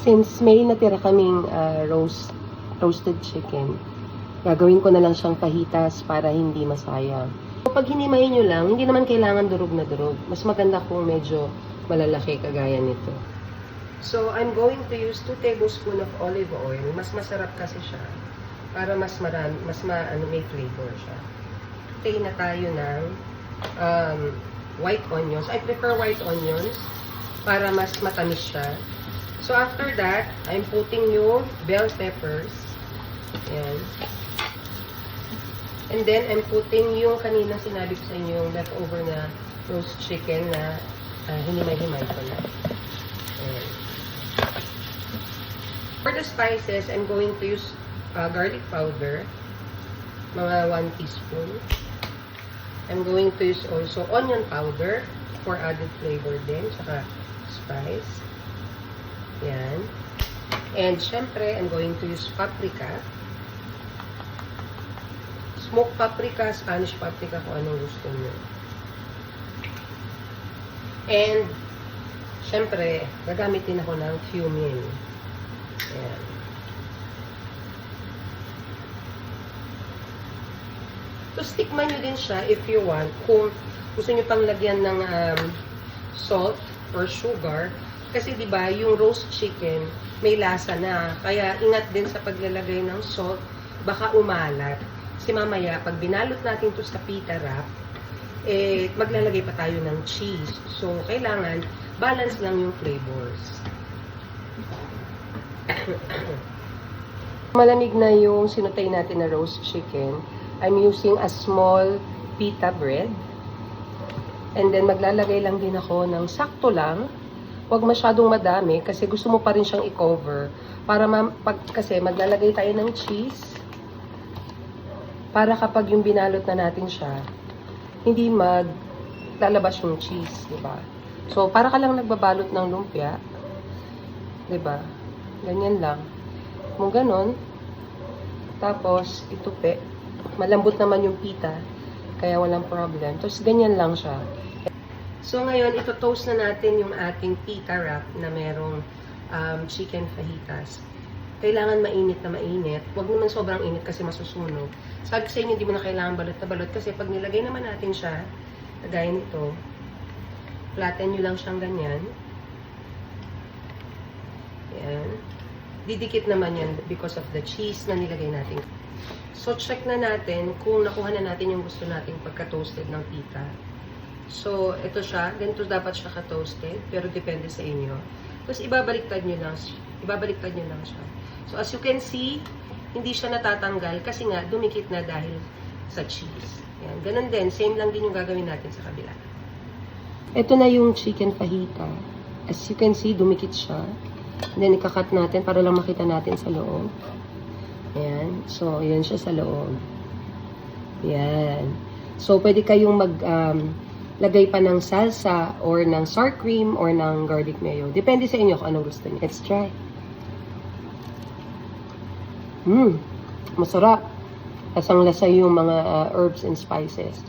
Since may natira kaming roasted chicken, gagawin ko na lang siyang fajitas para hindi masayang. Pag hinimayin nyo lang, hindi naman kailangan durog na durog. Mas maganda kung medyo malalaki kagaya nito. So, I'm going to use 2 tablespoons of olive oil. Mas masarap kasi siya. Para mas marami, may flavor siya. Okay na tayo ng white onions. I prefer white onions para mas matamis siya. So, after that, I'm putting yung bell peppers. Ayan. And then, I'm putting yung kanina sinabi ko sa inyo, yung leftover na roast chicken na hinimay-himay ko na. Ayan. For the spices, I'm going to use garlic powder. Mga 1 teaspoon. I'm going to use also onion powder for added flavor din. Tsaka spice. Yan. And syempre, I'm going to use paprika. Smoked paprika, Spanish paprika, kung anong gusto nyo. And, syempre, gagamit din ako ng cumin. Ayan. So, tikman nyo din siya if you want. Kung gusto nyo pang lagyan ng salt or sugar. Kasi, di ba, yung roast chicken, may lasa na. Kaya, ingat din sa paglalagay ng salt. Baka umalat. Kasi mamaya, pag binalot natin to sa pita wrap, maglalagay pa tayo ng cheese. So, kailangan, balance lang yung flavors. Malamig na yung sinutay natin na roast chicken. I'm using a small pita bread. And then, maglalagay lang din ako ng sakto lang. Huwag masyadong madami kasi gusto mo pa rin siyang i-cover. Para kasi maglalagay tayo ng cheese. Para kapag yung binalot na natin siya, hindi maglalabas yung cheese, diba? So, para ka lang nagbabalot ng lumpia. Diba? Ganyan lang. Kung ganon, tapos itupi. Malambot naman yung pita, kaya walang problem. Tapos, ganyan lang siya. So, ngayon, ito-toast na natin yung ating pita wrap na merong chicken fajitas. Kailangan mainit na mainit. Huwag naman sobrang init kasi masusunog. Sabi sa inyo, hindi mo na kailangan balot na balot kasi pag nilagay naman natin siya, kagaya nito, flatten nyo lang siyang ganyan. Ayan. Didikit naman yan because of the cheese na nilagay natin. So, check na natin kung nakuha na natin yung gusto nating pagka-toasted ng pita. So, ito siya. Ganito dapat siya ka-toasted, pero depende sa inyo. Tapos, ibabaliktad nyo lang siya. So, as you can see, hindi siya natatanggal kasi nga, dumikit na dahil sa cheese. Yan. Ganun din. Same lang din yung gagawin natin sa kabila. Ito na yung chicken fajita. As you can see, dumikit siya. And then, ikakat natin para lang makita natin sa loob. Ayan. So, ayan siya sa loob. Ayan. So, pwede kayong lagay pa ng salsa or ng sour cream or ng garlic mayo. Depende sa inyo kung anong gusto niyo. Let's try. Masarap. Lasang-lasa yung mga herbs and spices.